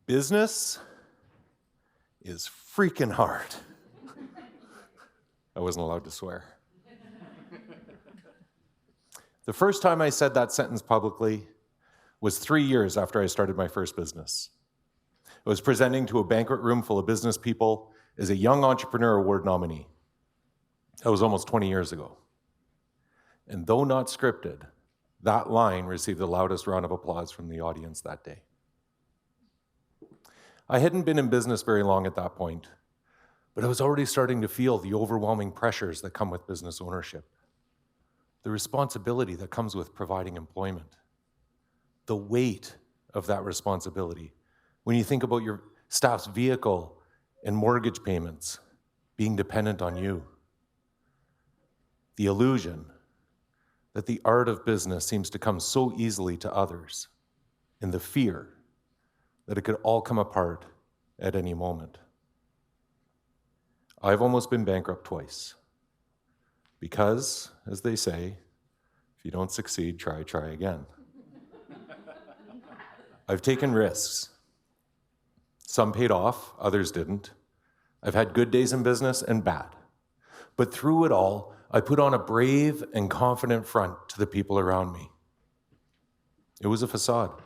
Business is freaking hard. I wasn't allowed to swear. The first time I said that sentence publicly was 3 years after I started my first business. I was presenting to a banquet room full of business people as a Young Entrepreneur Award nominee. That was almost 20 years ago. And though not scripted, that line received the loudest round of applause from the audience that day. I hadn't been in business very long at that point, but I was already starting to feel the overwhelming pressures that come with business ownership, the responsibility that comes with providing employment, the weight of that responsibility when you think about your staff's vehicle and mortgage payments being dependent on you, the illusion that the art of business seems to come so easily to others, and the fear that it could all come apart at any moment. I've almost been bankrupt twice because, as they say, if you don't succeed, try again. I've taken risks. Some paid off, others didn't. I've had good days in business and bad. But through it all, I put on a brave and confident front to the people around me. It was a facade.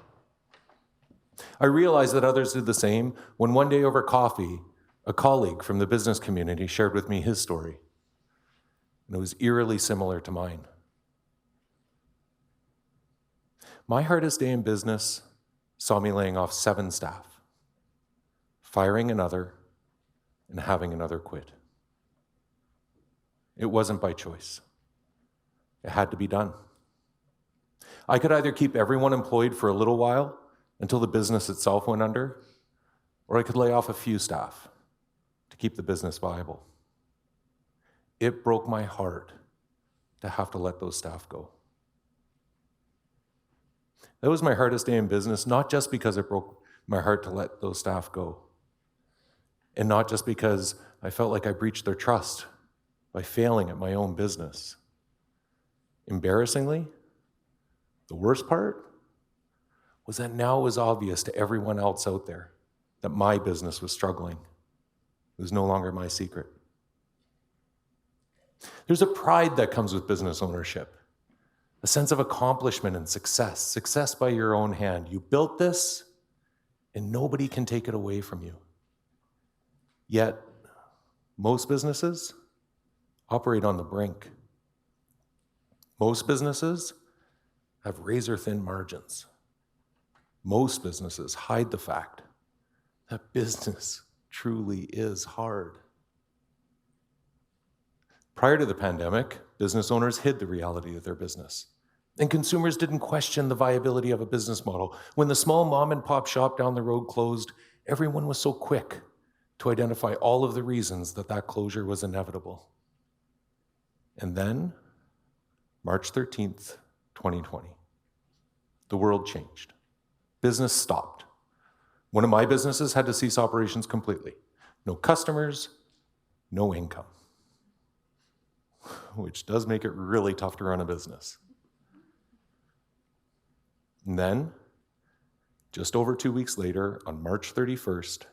I realized that others did the same when one day over coffee, a colleague from the business community shared with me his story. And it was eerily similar to mine. My hardest day in business saw me laying off 7 staff, firing another, and having another quit. It wasn't by choice. It had to be done. I could either keep everyone employed for a little while until the business itself went under, or I could lay off a few staff to keep the business viable. It broke my heart to have to let those staff go. That was my hardest day in business, not just because it broke my heart to let those staff go, and not just because I felt like I breached their trust by failing at my own business. Embarrassingly, the worst part was that now it was obvious to everyone else out there that my business was struggling. It was no longer my secret. There's a pride that comes with business ownership, a sense of accomplishment and success by your own hand. You built this, and nobody can take it away from you. Yet, most businesses operate on the brink. Most businesses have razor-thin margins. Most businesses hide the fact that business truly is hard. Prior to the pandemic, business owners hid the reality of their business, and consumers didn't question the viability of a business model. When the small mom-and-pop shop down the road closed, everyone was so quick to identify all of the reasons that that closure was inevitable. And then, March 13th, 2020, the world changed. Business stopped. One of my businesses had to cease operations completely. No customers, no income. Which does make it really tough to run a business. And then, just over 2 weeks later, on March 31st,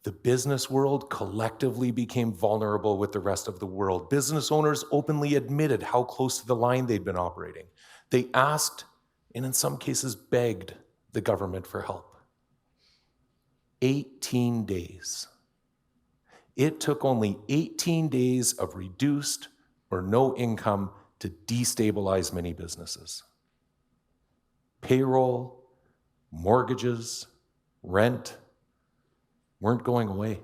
the business world collectively became vulnerable with the rest of the world. Business owners openly admitted how close to the line they'd been operating. They asked, and in some cases begged, the government for help. 18 days. It took only 18 days of reduced or no income to destabilize many businesses. Payroll, mortgages, rent weren't going away.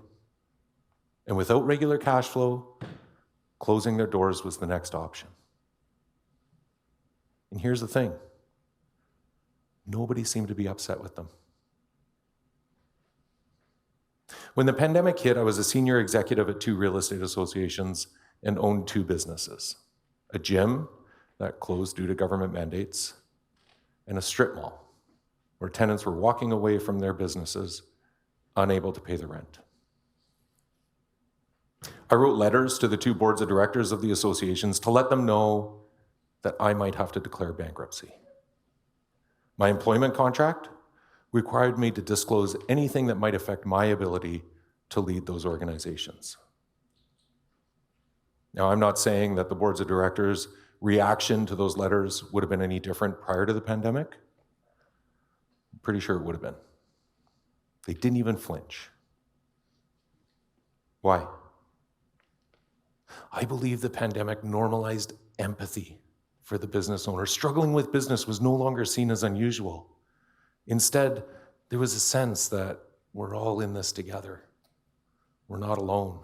And without regular cash flow, closing their doors was the next option. And here's the thing. Nobody seemed to be upset with them. When the pandemic hit, I was a senior executive at 2 real estate associations and owned 2 businesses, a gym that closed due to government mandates, and a strip mall where tenants were walking away from their businesses, unable to pay the rent. I wrote letters to the 2 boards of directors of the associations to let them know that I might have to declare bankruptcy. My employment contract required me to disclose anything that might affect my ability to lead those organizations. Now, I'm not saying that the boards of directors' reaction to those letters would have been any different prior to the pandemic. I'm pretty sure it would have been. They didn't even flinch. Why? I believe the pandemic normalized empathy for the business owner. Struggling with business was no longer seen as unusual. Instead, there was a sense that we're all in this together. We're not alone.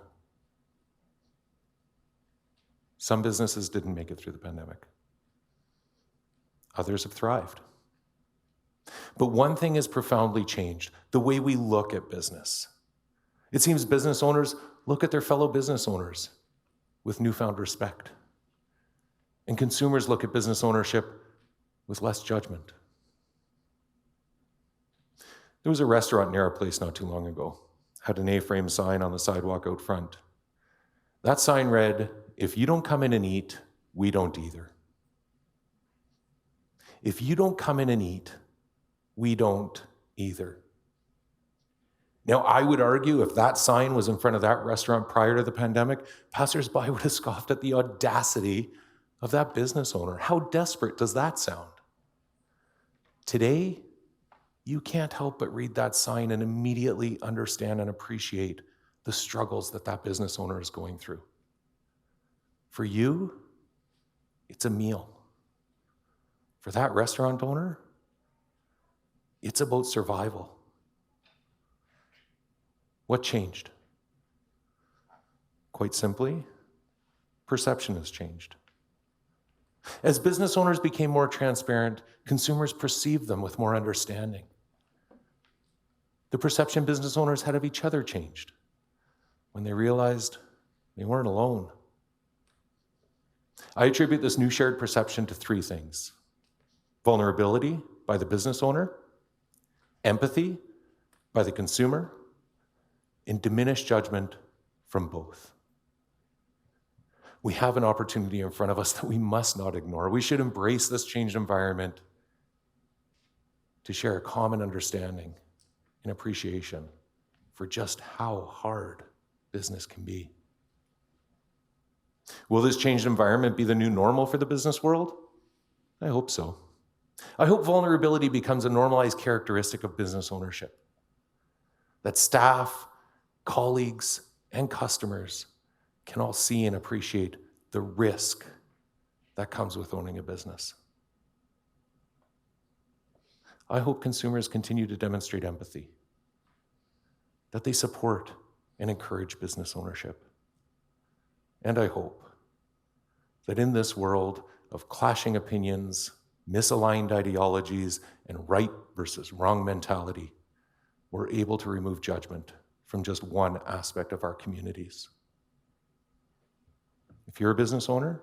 Some businesses didn't make it through the pandemic. Others have thrived. But one thing has profoundly changed: the way we look at business. It seems business owners look at their fellow business owners with newfound respect. And consumers look at business ownership with less judgment. There was a restaurant near our place not too long ago. Had an A-frame sign on the sidewalk out front. That sign read, "If you don't come in and eat, we don't either." If you don't come in and eat, we don't either. Now, I would argue if that sign was in front of that restaurant prior to the pandemic, passersby would have scoffed at the audacity of that business owner. How desperate does that sound? Today, you can't help but read that sign and immediately understand and appreciate the struggles that that business owner is going through. For you, it's a meal. For that restaurant owner, it's about survival. What changed? Quite simply, perception has changed. As business owners became more transparent, consumers perceived them with more understanding. The perception business owners had of each other changed when they realized they weren't alone. I attribute this new shared perception to three things: vulnerability by the business owner, empathy by the consumer, and diminished judgment from both. We have an opportunity in front of us that we must not ignore. We should embrace this changed environment to share a common understanding and appreciation for just how hard business can be. Will this changed environment be the new normal for the business world? I hope so. I hope vulnerability becomes a normalized characteristic of business ownership, that staff, colleagues, and customers can all see and appreciate the risk that comes with owning a business. I hope consumers continue to demonstrate empathy, that they support and encourage business ownership. And I hope that in this world of clashing opinions, misaligned ideologies, and right versus wrong mentality, we're able to remove judgment from just one aspect of our communities. If you're a business owner,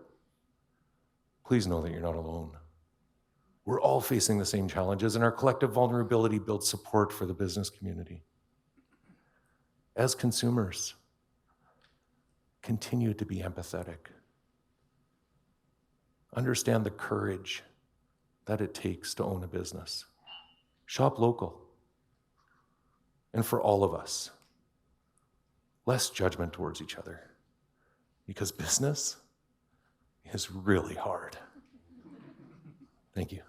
please know that you're not alone. We're all facing the same challenges, and our collective vulnerability builds support for the business community. As consumers, continue to be empathetic. Understand the courage that it takes to own a business. Shop local. And for all of us, less judgment towards each other, because business is really hard. Thank you.